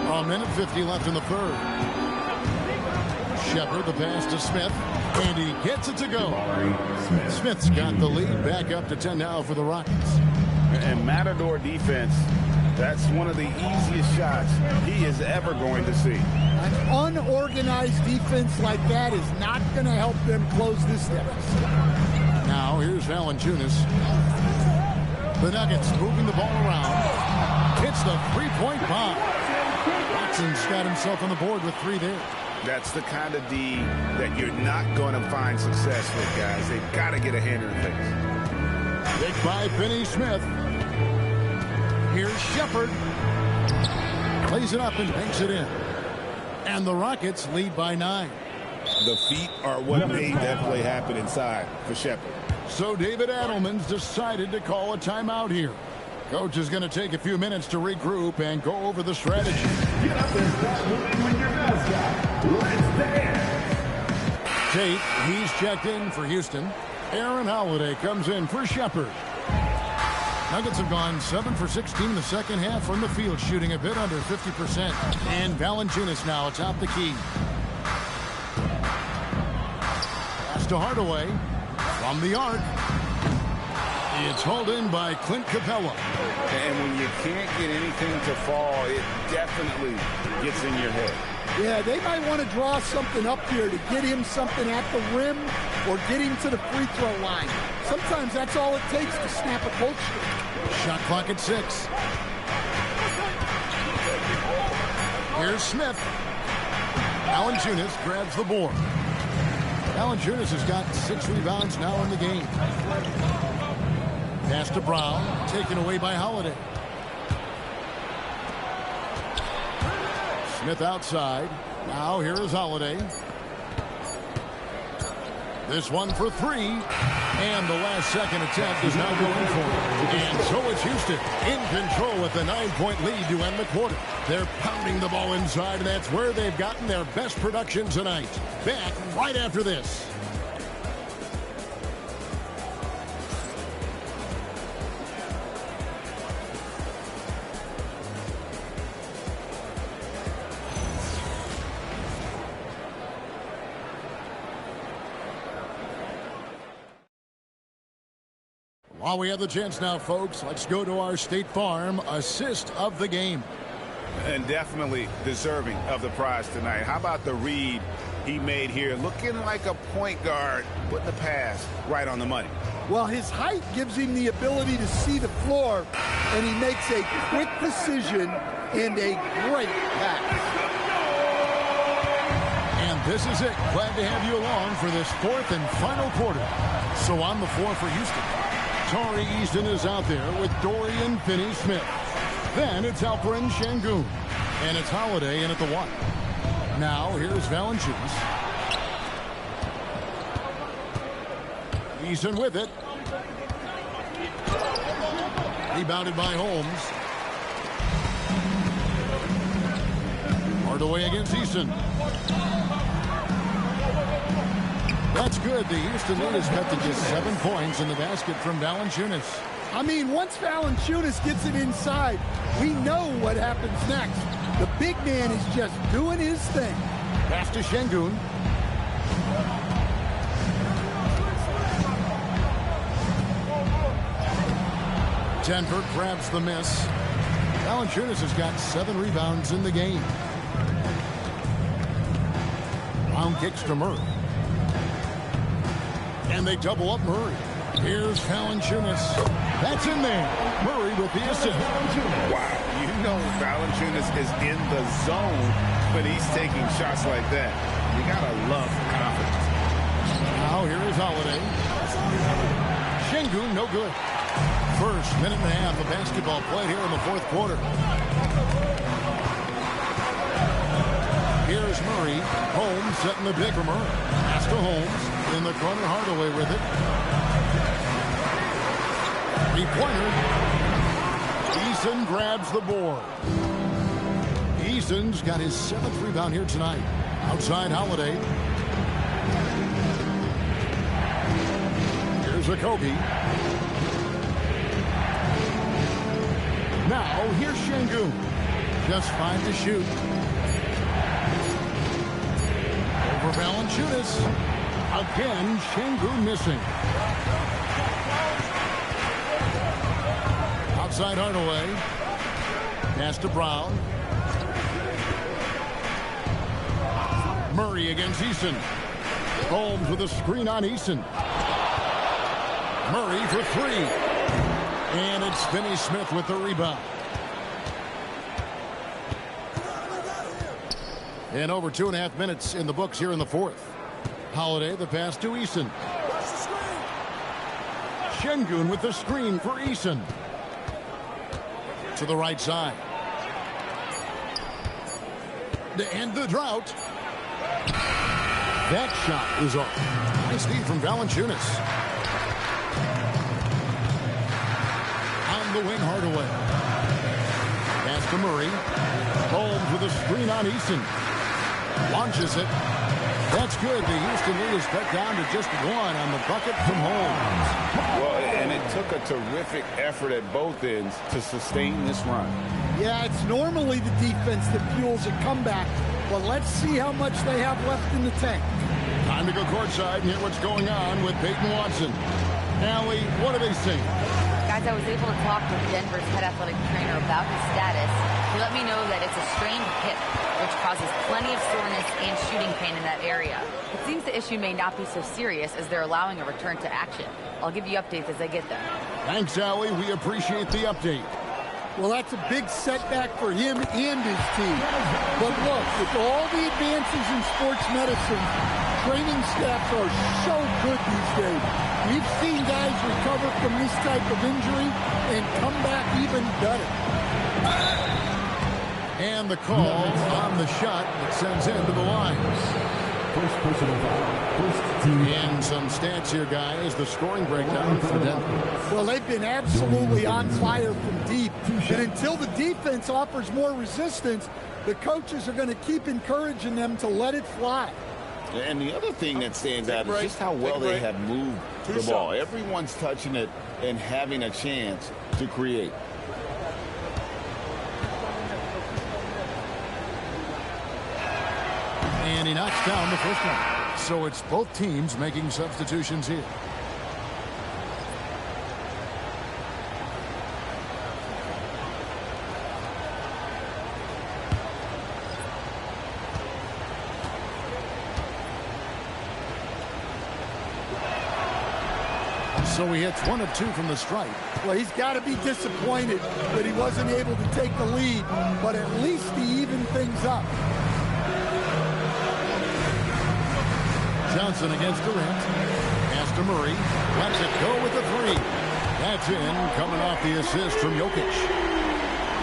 A minute 50 left in the third. Shepard, the pass to Smith, and he gets it to go. Smith's got the lead, back up to 10 now for the Rockets. And Matador defense, that's one of the easiest shots he is ever going to see. An unorganized defense like that is not going to help them close this deficit. Now here's Valanciunas. The Nuggets moving the ball around. Hits the three-point bomb. Watson's got himself on the board with 3 there. That's the kind of D that you're not going to find success with, guys. They've got to get a hand in the face. Picked by Finney Smith. Here's Shepard. Plays it up and banks it in. And the Rockets lead by 9. The feet are what made that play happen inside for Shepard. So David Adelman's decided to call a timeout here. Coach is going to take a few minutes to regroup and go over the strategy. Get up and start moving with your mascot. Let's dance. Tate, he's checked in for Houston. Aaron Holiday comes in for Shepard. Nuggets have gone 7 for 16 in the second half from the field, shooting a bit under 50%. And Valanciunas now atop the key. Pass to Hardaway from the arc. It's hauled in by Clint Capella. And when you can't get anything to fall, it definitely gets in your head. Yeah, they might want to draw something up here to get him something at the rim or get him to the free throw line. Sometimes that's all it takes to snap a cold streak. Shot clock at 6. Here's Smith. Valanciunas grabs the board. Valanciunas has got 6 rebounds now in the game. Pass to Brown, taken away by Holiday. Smith outside. Now here is Holiday. This one for 3. And the last second attempt is not going for it. And so it's Houston in control with a 9-point lead to end the quarter. They're pounding the ball inside, and that's where they've gotten their best production tonight. Back right after this. While we have the chance now, folks, let's go to our State Farm assist of the game. And definitely deserving of the prize tonight. How about the read he made here? Looking like a point guard, putting the pass right on the money. Well, his height gives him the ability to see the floor, and he makes a quick decision and a great pass. And this is it. Glad to have you along for this fourth and final quarter. So on the floor for Houston, Tari Eason is out there with Dorian Finney-Smith. Then it's Alperen Şengün. And it's Holiday in at the 1. Now here's Valanciunas. Eason with it. Rebounded by Holmes. Hardaway against Eason. That's good. The Houston lead is cut to just 7 points in the basket from Valanciunas. I mean, once Valanciunas gets it inside, we know what happens next. The big man is just doing his thing. Pass to Şengün. Denver grabs the miss. Valanciunas has got 7 rebounds in the game. Brown kicks to Murray. And they double up Murray. Here's Valanciunas. That's in there. Murray with the assist. Wow, you know Valanciunas is in the zone when he's taking shots like that. You gotta love confidence. Now here is Holiday. Şengün, no good. First minute and a half of basketball played here in the fourth quarter. Here's Murray. Holmes setting the big for Murray. Pass to Holmes. In the corner, Hardaway with it. Three-pointer. Eason grabs the board. Eason's got his 7th rebound here tonight. Outside Holiday. Here's Okogie. Now, here's Şengün. Just 5 to shoot. Over Valanciunas. Again, Şengün missing. Outside Hardaway. Pass to Brown. Murray against Eason. Holmes with a screen on Eason. Murray for 3. And it's Finney-Smith with the rebound. And over 2.5 minutes in the books here in the fourth. Holiday, the pass to Eason. Şengün with the screen for Eason. To the right side. To end the drought. That shot is off. Nice feed from Valanciunas. On the wing, Hardaway. Pass to Murray. Holmes with a screen on Eason. Launches it. That's good. The Houston lead is cut down to just 1 on the bucket from Holmes. Well, and it took a terrific effort at both ends to sustain this run. Yeah, it's normally the defense that fuels a comeback, but let's see how much they have left in the tank. Time to go courtside and hear what's going on with Peyton Watson. Allie, what are they saying? Guys, I was able to talk with Denver's head athletic trainer about his status. He let me know that it's a strained hip, which causes plenty of soreness and shooting pain in that area. It seems the issue may not be so serious as they're allowing a return to action. I'll give you updates as I get them. Thanks, Allie. We appreciate the update. Well, that's a big setback for him and his team. But look, with all the advances in sports medicine, training staffs are so good these days. We've seen guys recover from this type of injury and come back even better. And the call on the shot that sends him to the line. First personal foul. First team. And some stats here, guys. The scoring breakdown for Denver. Well, they've been absolutely on fire from deep. And until the defense offers more resistance, the coaches are going to keep encouraging them to let it fly. And the other thing that stands out is just how well they have moved the ball. Everyone's touching it and having a chance to create. And he knocks down the first one. So it's both teams making substitutions here. So he hits 1 of 2 from the stripe. Well, he's got to be disappointed that he wasn't able to take the lead, but at least he evened things up. Johnson against Durant. Pass to Murray. Lets it go with the 3. That's in, coming off the assist from Jokic.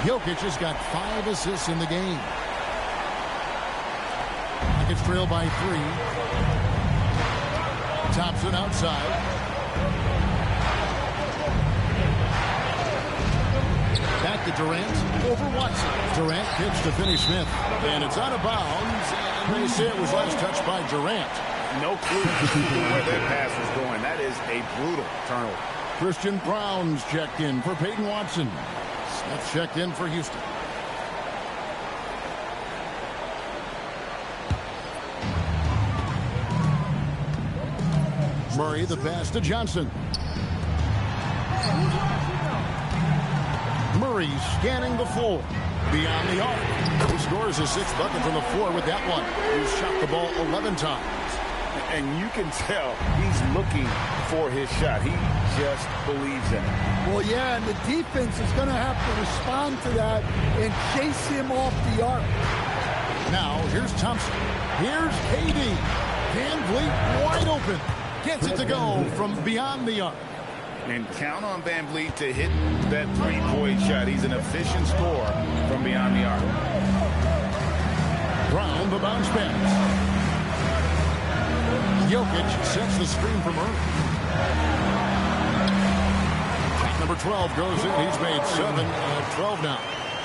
Jokic has got 5 assists in the game. Nuggets trail by 3. Thompson outside. Back to Durant. Over Watson. Durant kicks to Finney Smith. And it's out of bounds. And they say it was last touched by Durant. No clue where that pass was going. That is a brutal turnover. Christian Brown's checked in for Peyton Watson. Smith checked in for Houston. Murray, the pass to Johnson. Murray scanning the floor. Beyond the arc. He scores his 6th bucket from the floor with that one. He's shot the ball 11 times. And you can tell he's looking for his shot. He just believes in it. Well, yeah, and the defense is going to have to respond to that and chase him off the arc. Now, here's Thompson. Here's KD. Van Vliet wide open. Gets it to go from beyond the arc. And count on Van Vliet to hit that 3-point shot. He's an efficient scorer from beyond the arc. Brown, the bounce pass. Jokic sets the screen for Murray. Number 12 goes in. He's made 7 of 12 now.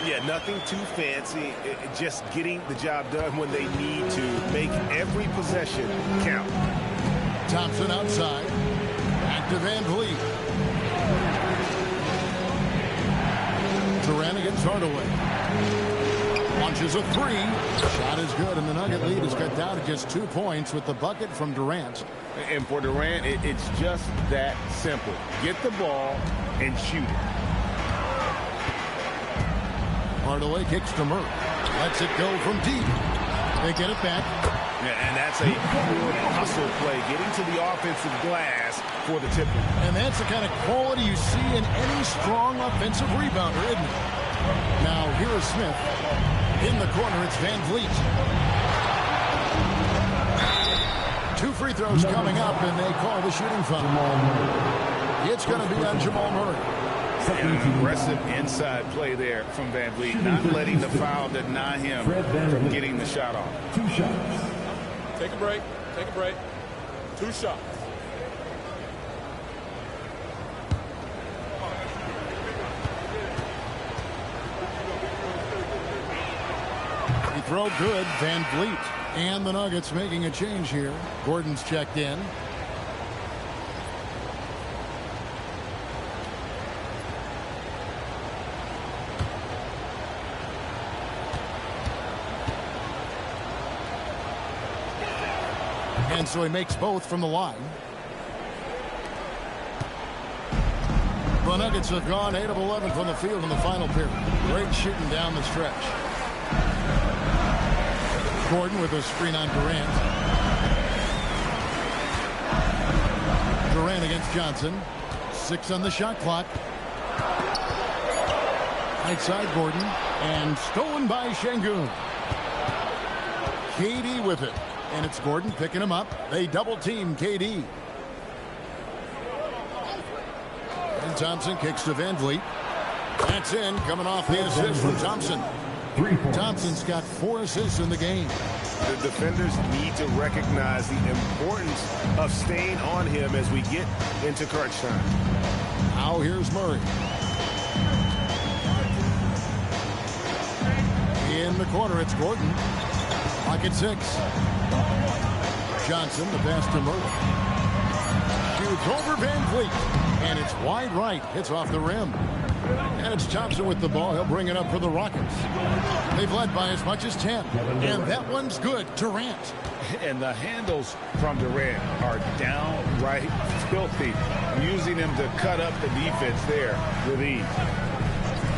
Yeah, nothing too fancy. Just getting the job done when they need to. Make every possession count. Thompson outside. Back to Van Vliet. Durant against Hardaway. Launches a 3. Shot is good, and the Nugget lead is cut down to just 2 points with the bucket from Durant. And for Durant, it's just that simple. Get the ball and shoot it. Hardaway kicks to Murray. Lets it go from deep. They get it back. Yeah, and that's a good hustle play. Getting to the offensive glass for the tipper. And that's the kind of quality you see in any strong offensive rebounder, isn't it? Now, here is Smith. In the corner, it's Van Vliet. 2 free throws coming up, and they call the shooting foul. It's going to be on Jamal Murray. An aggressive inside play there from Van Vliet, not letting the foul deny him from getting the shot off. 2 shots. Take a break. Take a break. 2 shots. He throw good, Van Vliet. And the Nuggets making a change here. Gordon's checked in. And so he makes both from the line. The Nuggets have gone 8 of 11 from the field in the final period. Great shooting down the stretch. Gordon with a screen on Durant. Durant against Johnson. 6 on the shot clock. Right side Gordon. And stolen by Şengün. KD with it. And it's Gordon picking him up. They double team KD. And Thompson kicks to Van Vliet. That's in, coming off the assist from Thompson. Thompson's got 4 assists in the game. The defenders need to recognize the importance of staying on him as we get into crunch time. Now here's Murray. In the corner, it's Gordon. Pocket 6. Johnson, the pass to Murray. Shoots over Van Vliet. And it's wide right. Hits off the rim. And it's Thompson with the ball. He'll bring it up for the Rockets. They've led by as much as 10. And that one's good. Durant. And the handles from Durant are downright filthy. Using him to cut up the defense there with ease.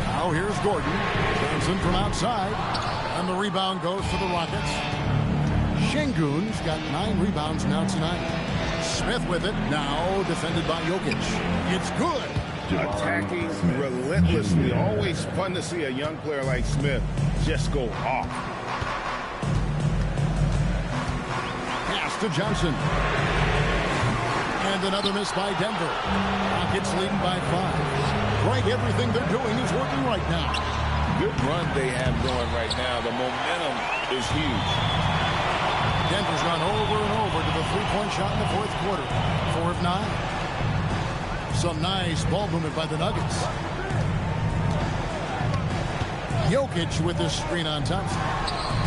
Now here's Gordon. Johnson from outside. And the rebound goes for the Rockets. Şengün's got 9 rebounds now tonight. Smith with it. Now defended by Jokic. It's good. Attacking relentlessly. Always fun to see a young player like Smith just go off. Pass to Johnson. And another miss by Denver. Rockets leading by 5. Right, everything they're doing is working right now. Good run they have going right now. The momentum is huge. Denver's run over and over to the three-point shot in the fourth quarter. 4 of 9. Some nice ball movement by the Nuggets. Jokic with this screen on Thompson.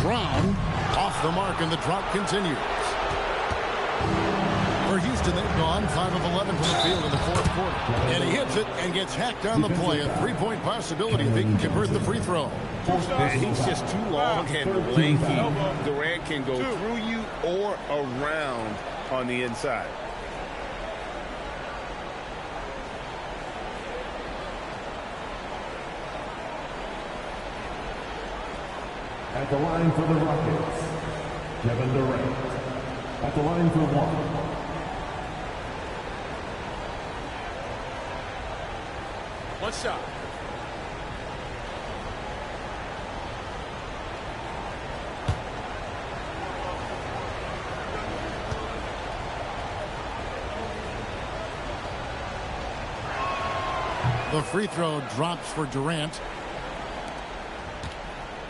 Brown off the mark, and the drought continues. For Houston, they've gone 5 of 11 from the field in the fourth quarter. And he hits it and gets hacked on the play. A three-point possibility if he can convert the free throw. And he's just too long and lanky. Durant can go through you or around on the inside. At the line for the Rockets, Kevin Durant. At the line for 1. One shot. The free throw drops for Durant.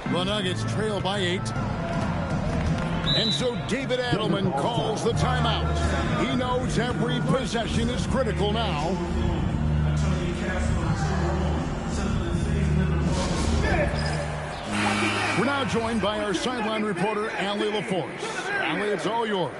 The Nuggets trail by 8. And so David Adelman calls the timeout. He knows every possession is critical now. We're now joined by our sideline reporter, Allie LaForce. Allie, it's all yours.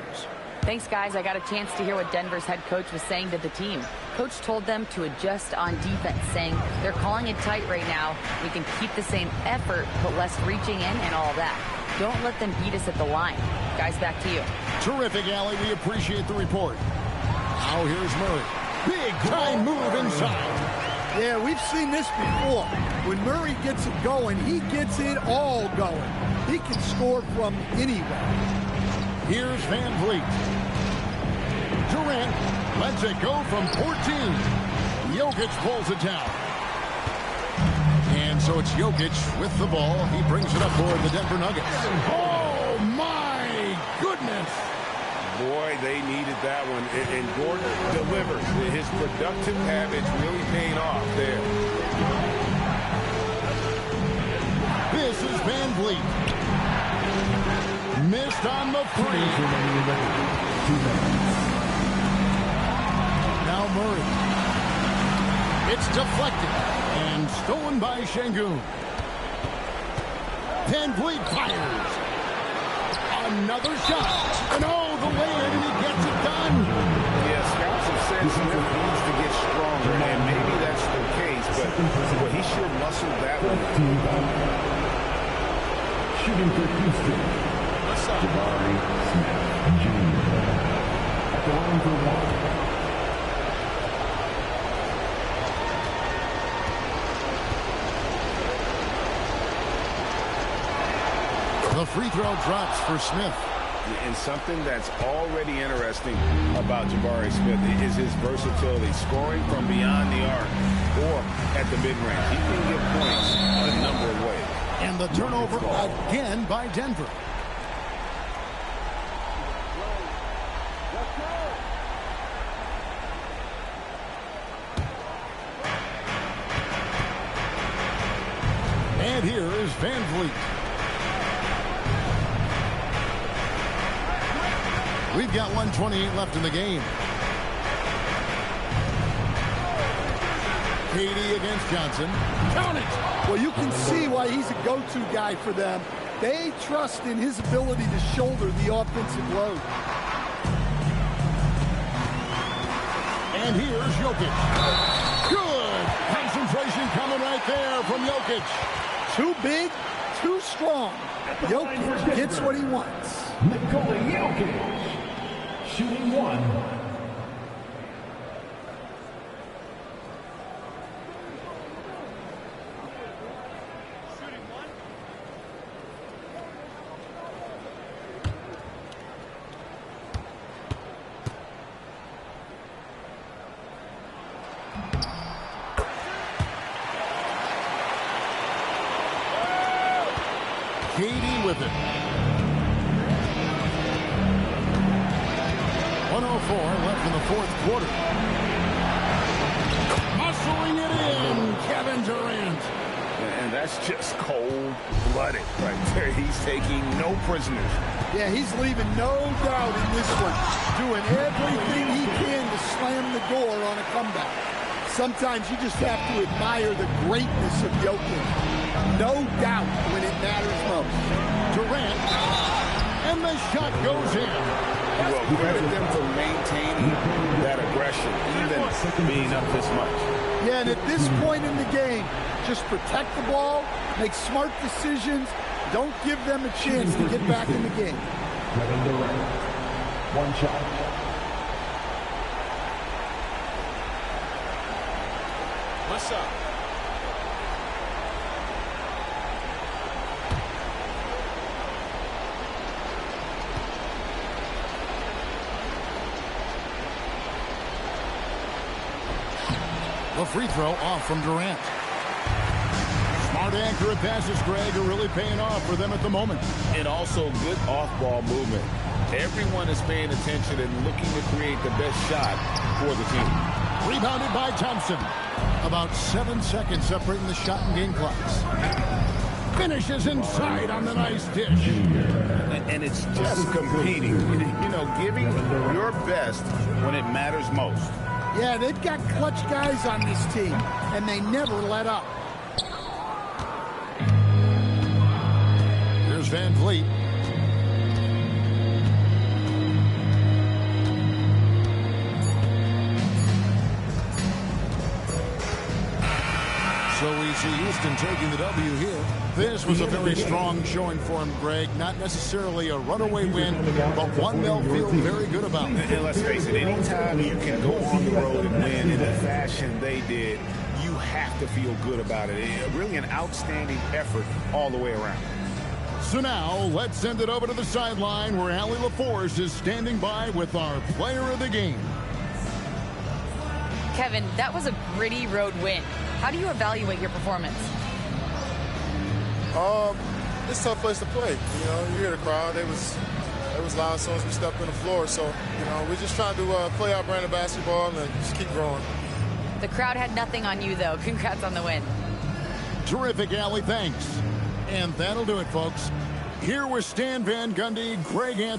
Thanks, guys. I got a chance to hear what Denver's head coach was saying to the team. Coach told them to adjust on defense, saying they're calling it tight right now. We can keep the same effort, but less reaching in and all that. Don't let them beat us at the line. Guys, back to you. Terrific, Allie. We appreciate the report. Now here's Murray. Big time move inside. Yeah, we've seen this before. When Murray gets it going, he gets it all going. He can score from anywhere. Here's Van Vliet. Durant lets it go from 14. Jokic pulls it down. And so it's Jokic with the ball. He brings it up for the Denver Nuggets. Oh, my goodness. Boy, they needed that one. And Gordon delivers. His productive habits really paying off there. This is Van Vliet. Missed on the three. Now Murray. It's deflected and stolen by Şengün. Van Vliet fires. Another shot. And oh, the lay-in, and he gets it done. Yeah, scouts have said Smith needs to get stronger, and maybe that's the case, but he sure muscled that one. Shooting for Houston, Jabari Smith Jr. At the line for 1. The free throw drops for Smith. And something that's already interesting about Jabari Smith is his versatility, scoring from beyond the arc or at the mid-range. He can get points a number of ways. And the turnover again by Denver. And here is Van Vliet. We've got 1:28 left in the game. KD against Johnson. Count it! Well, you can see why he's a go-to guy for them. They trust in his ability to shoulder the offensive load. And here's Jokic. Good! Concentration coming right there from Jokic. Too big, too strong. Jokic gets what he wants. Nikola Jokic. Shooting 1. with it. 1:04 left in the fourth quarter. Muscling it in, Kevin Durant. And that's just cold-blooded right there. He's taking no prisoners. Yeah, he's leaving no doubt in this one. Doing everything he can to slam the door on a comeback. Sometimes you just have to admire the greatness of Jokic. No doubt when it matters most. Durant, and the shot goes in. Well, credit them for maintaining that aggression, even being up this much. Yeah, and at this point in the game, just protect the ball, make smart decisions, don't give them a chance to get back in the game. Kevin Durant, one shot. What's up? The free throw off from Durant. Smart, accurate passes, Greg, are really paying off for them at the moment. And also good off-ball movement. Everyone is paying attention and looking to create the best shot for the team. Rebounded by Thompson. About 7 seconds separating the shot and game clocks. Finishes inside on the nice dish. And it's just competing. You know, giving your best when it matters most. Yeah, they've got clutch guys on this team, and they never let up. Here's Van Vliet. So we see Houston taking the W here. This was a very strong showing for him, Greg. Not necessarily a runaway win, but one they'll feel very good about. And let's face it, anytime you can go on the road and win in the fashion they did, you have to feel good about it. Really an outstanding effort all the way around. So now, let's send it over to the sideline where Allie LaForce is standing by with our player of the game. Kevin, that was a gritty road win. How do you evaluate your performance? It's a tough place to play. You know, you hear the crowd. It was loud as soon as we stepped on the floor. So, you know, we're just trying to play our brand of basketball and just keep growing. The crowd had nothing on you, though. Congrats on the win. Terrific, Allie. Thanks. And that'll do it, folks. Here with Stan Van Gundy, Greg Anthony.